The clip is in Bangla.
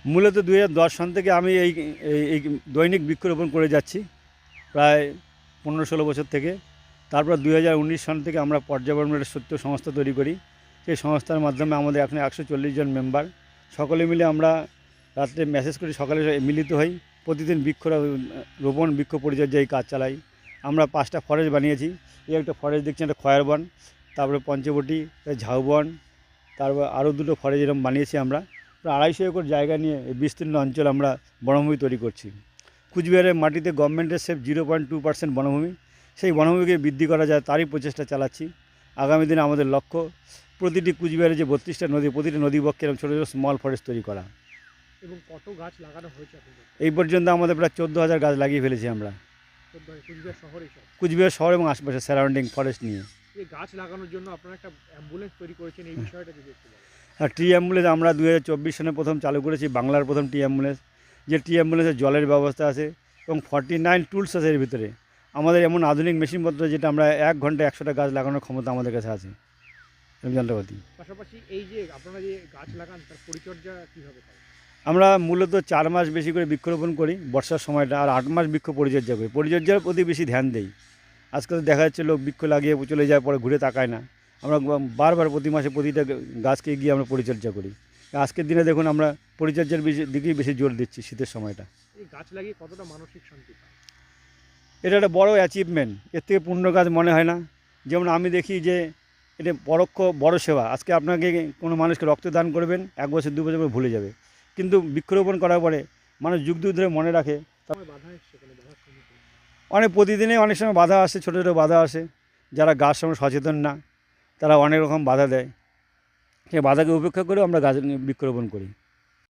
মূলত 2010 সন থেকে আমি এই এই এই দৈনিক বৃক্ষরোপণ করে যাচ্ছি, প্রায় 15-16 বছর থেকে। তারপর 2019 সন থেকে আমরা পর্যাবরণের সত্য সংস্থা তৈরি করি। সেই সংস্থার মাধ্যমে আমাদের এখন 140 জন মেম্বার। সকলে মিলে আমরা রাত্রে মেসেজ করি, সকালে মিলিত হই, প্রতিদিন রোপণ বৃক্ষ পরিচর্যা এই কাজ চালাই। আমরা 5টা ফরেস্ট বানিয়েছি। এই একটা ফরেস্ট দেখছেন, একটা খয়ার বন, তারপরে পঞ্চবটি, ঝাউবন, তারপর আরও 2টো ফরেস্ট এরকম বানিয়েছি আমরা। প্রায় 250 একর জায়গা নিয়ে এই বিস্তীর্ণ অঞ্চল আমরা বনভূমি তৈরি করছি। কুচবিহারের মাটিতে গভর্নমেন্টের সেফ 0.2% বনভূমি, সেই বনভূমিকে বৃদ্ধি করা যায় তারই প্রচেষ্টা চালাচ্ছি। আগামী দিনে আমাদের লক্ষ্য প্রতিটি কুচবিহারে যে 32টা নদী, প্রতিটি নদী বক্ষে এরকম ছোটো ছোটো স্মল ফরেস্ট তৈরি করা। এবং কত গাছ লাগানো হয়েছে আপনাদের? এই পর্যন্ত আমাদের প্রায় 14,000 গাছ লাগিয়ে ফেলেছি আমরা, কুচবিহার শহরে সব? কুচবিহার শহর এবং আশেপাশে সারাউন্ডিং ফরেস্ট নিয়ে। এই গাছ লাগানোর জন্য আপনারা একটা অ্যাম্বুলেন্স তৈরি করেছেন, এই বিষয়টা যদি একটু বলেন। আর টি অ্যাম্বুলেন্স আমরা 2024 সনে প্রথম চালু করেছি, বাংলার প্রথম টি অ্যাম্বুলেন্স। যে টি অ্যাম্বুলেন্সে জলের ব্যবস্থা আছে এবং 49 টুলস আছে এর ভিতরে। আমাদের এমন আধুনিক মেশিনপত্র যেটা আমরা 1 ঘন্টায় 100টা গাছ লাগানোর ক্ষমতা আমাদের কাছে আছে যন্ত্রপাতি। পাশাপাশি এই যে আপনারা যে গাছ লাগান তার পরিচর্যা কীভাবে করেন? আমরা মূলত 4 মাস বেশি করে বৃক্ষরোপণ করি বর্ষার সময়টা, আর 8 মাস বৃক্ষ পরিচর্যা করি। পরিচর্যার প্রতি বেশি ধ্যান দেই। আজকাল দেখা যাচ্ছে লোক বৃক্ষ লাগিয়ে চলে যায়, পরে ঘুরে তাকায় না। আমরা বারবার প্রতি মাসে প্রতিটা গাছকে গিয়ে আমরা পরিচর্যা করি। আজকের দিনে দেখুন আমরা পরিচর্যার দিকেই বেশি জোর দিচ্ছি শীতের সময়টা। এই গাছ লাগিয়ে কতটা মানসিক শান্তি পায়? এটা একটা বড় অ্যাচিভমেন্ট, এর থেকে পূর্ণ কাজ মনে হয় না। যেমন আমি দেখি যে এটা পরোক্ষ বড় সেবা। আজকে আপনাকে কোনো মানুষকে রক্তদান করবেন, 1 বছর 2 বছর পরে ভুলে যাবে, কিন্তু বৃক্ষরোপণ করার পরে মানুষ যুগ যুগ ধরে মনে রাখে। বাধা এসছে, কোনো বাধার সম্মুখীন? প্রতিদিনই অনেক সময় বাধা আসে, ছোটো ছোটো বাধা আসে। যারা গাছ সম্বন্ধে সচেতন না তারা অনেক রকম বাধা দেয়, সেই বাধাকে উপেক্ষা করেও আমরা গাছ বৃক্ষরোপণ করি।